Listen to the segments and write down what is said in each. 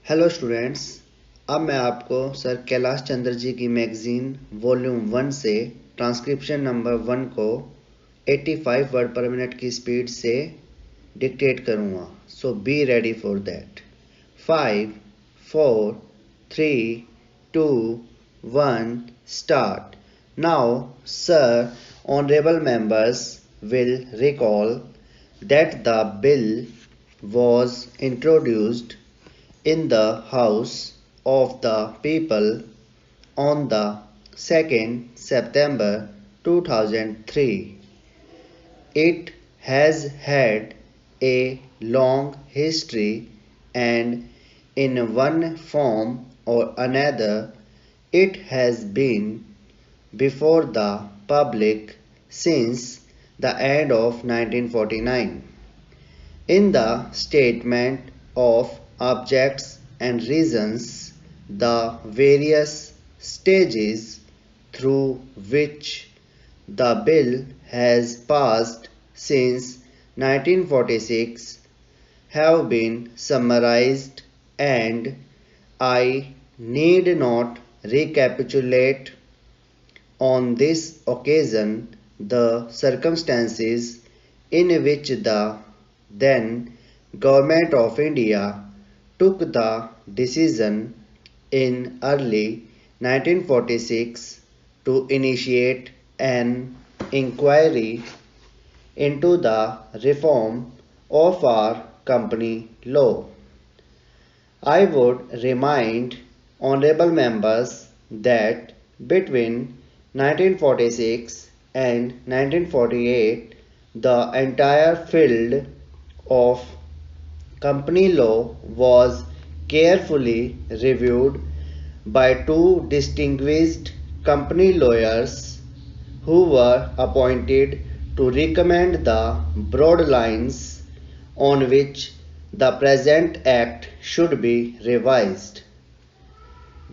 Hello students. अब मैं आपको सर कैलाश चंद्र जी की मैगज़ीन वॉल्यूम 1 से ट्रांसक्रिप्शन नंबर 1 को 85 वर्ड पर मिनट की स्पीड से डिक्टेट करूँगा। So be ready for that. 5, 4, 3, 2, 1 start. Now sir, honorable members will recall that the bill was introduced in the House of the People on the 2nd September 2003. It has had a long history, and in one form or another it has been before the public since the end of 1949. In the statement of objects and reasons, the various stages through which the bill has passed since 1946 have been summarized, and I need not recapitulate on this occasion the circumstances in which the then Government of India took the decision in early 1946 to initiate an inquiry into the reform of our company law. I would remind honorable members that between 1946 and 1948, the entire field of company law was carefully reviewed by two distinguished company lawyers who were appointed to recommend the broad lines on which the present act should be revised.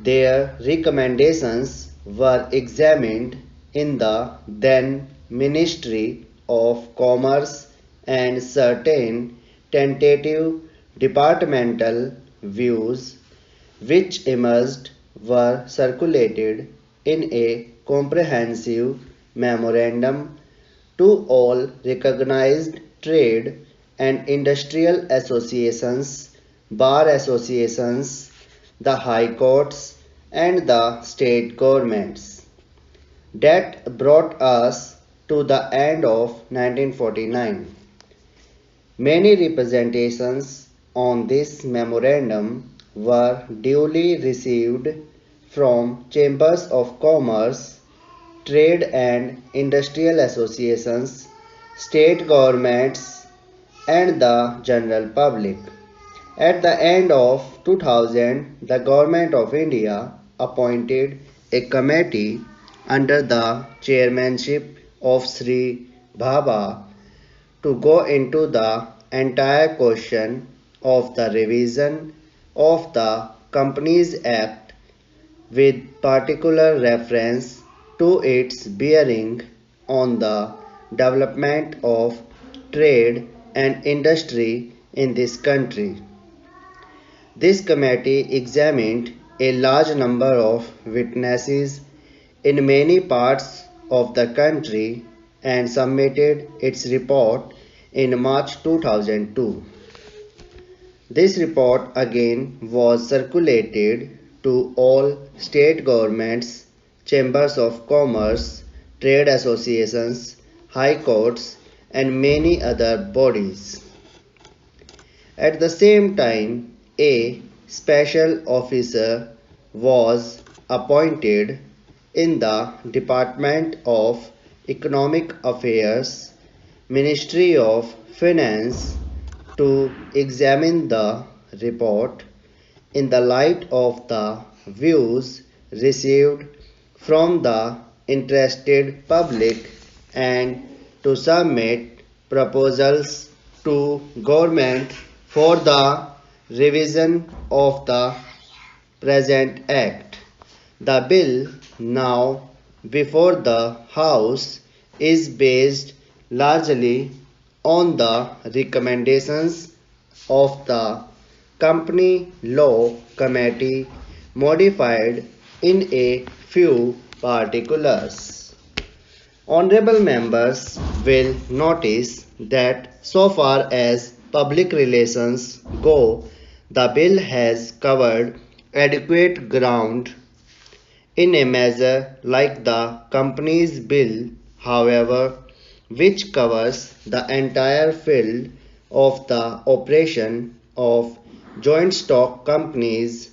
Their recommendations were examined in the then Ministry of Commerce, and certain tentative departmental views which emerged were circulated in a comprehensive memorandum to all recognized trade and industrial associations, bar associations, the high courts, and the state governments. That brought us to the end of 1949. Many representations on this memorandum were duly received from chambers of commerce, trade and industrial associations, state governments, and the general public. At the end of 2000, the Government of India appointed a committee under the chairmanship of Sri Bhabha to go into the entire question of the revision of the Companies Act with particular reference to its bearing on the development of trade and industry in this country. This committee examined a large number of witnesses in many parts of the country and submitted its report in March 2002. This report again was circulated to all state governments, chambers of commerce, trade associations, high courts, and many other bodies. At the same time, a special officer was appointed in the Department of Economic Affairs, Ministry of Finance, to examine the report in the light of the views received from the interested public and to submit proposals to government for the revision of the present act. The bill now before the House is based largely on the recommendations of the Company Law Committee modified in a few particulars. Honorable members will notice that so far as public relations go, the bill has covered adequate ground in a measure like the Companies Bill, however, which covers the entire field of the operation of joint stock companies.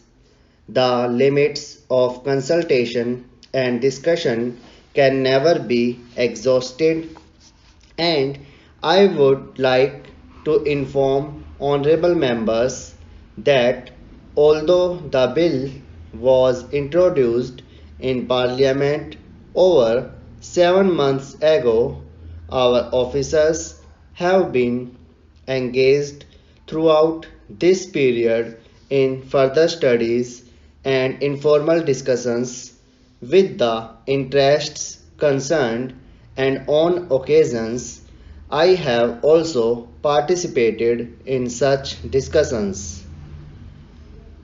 The limits of consultation and discussion can never be exhausted, and I would like to inform honorable members that although the bill was introduced in Parliament over 7 months ago, our officers have been engaged throughout this period in further studies and informal discussions with the interests concerned, and on occasions I have also participated in such discussions.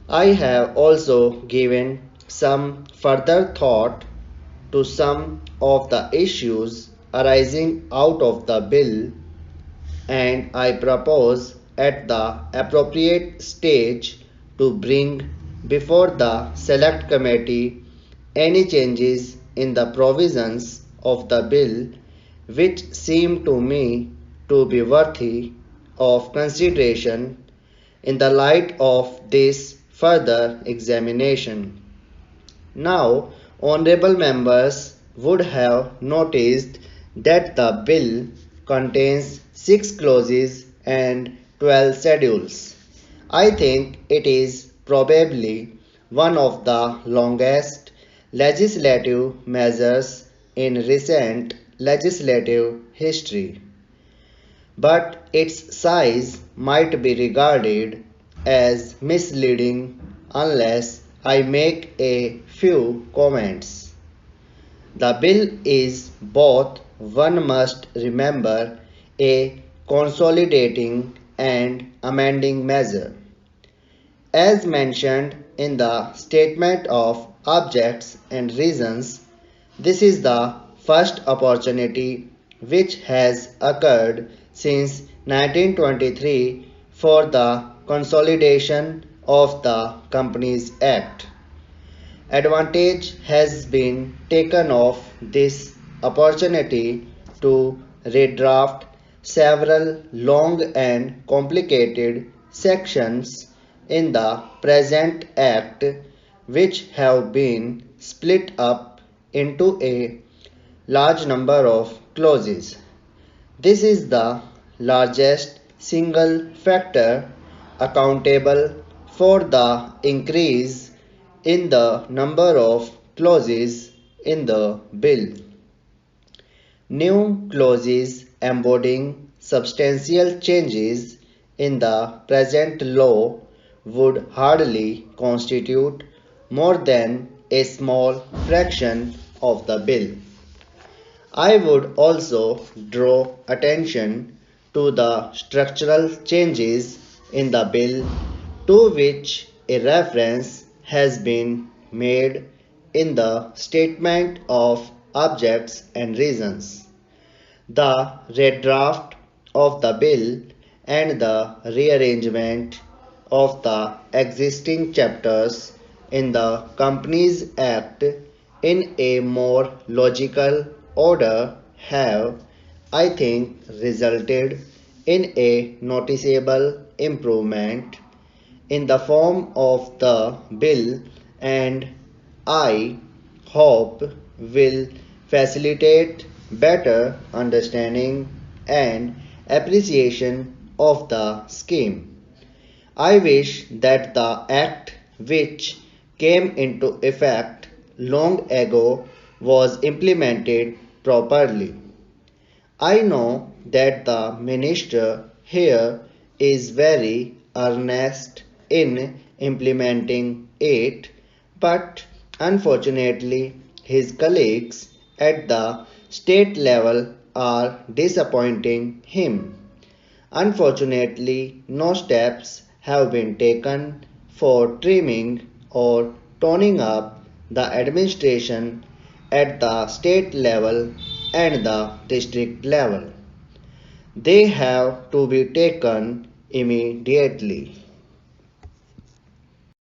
I have also given some further thought to some of the issues arising out of the bill, and I propose at the appropriate stage to bring before the Select Committee any changes in the provisions of the bill which seem to me to be worthy of consideration in the light of this further examination. Now, honorable members would have noticed that the bill contains 6 clauses and 12 schedules. I think it is probably one of the longest legislative measures in recent legislative history, but its size might be regarded as misleading unless I make a few comments. The bill is both, one must remember, a consolidating and amending measure. As mentioned in the statement of objects and reasons, this is the first opportunity which has occurred since 1923 for the consolidation of the Companies Act. Advantage has been taken of this opportunity to redraft several long and complicated sections in the present Act, which have been split up into a large number of clauses. This is the largest single factor accountable for the increase in the number of clauses in the bill. New clauses embodying substantial changes in the present law would hardly constitute more than a small fraction of the bill. I would also draw attention to the structural changes in the bill to which a reference has been made in the statement of objects and reasons. The redraft of the bill and the rearrangement of the existing chapters in the Companies Act in a more logical order have, I think, resulted in a noticeable improvement in the form of the bill, and I hope will facilitate better understanding and appreciation of the scheme. I wish that the Act which came into effect long ago was implemented properly. I know that the minister here is very earnest in implementing it, but unfortunately his colleagues at the state level are disappointing him. Unfortunately, no steps have been taken for trimming or toning up the administration at the state level and the district level. They have to be taken immediately.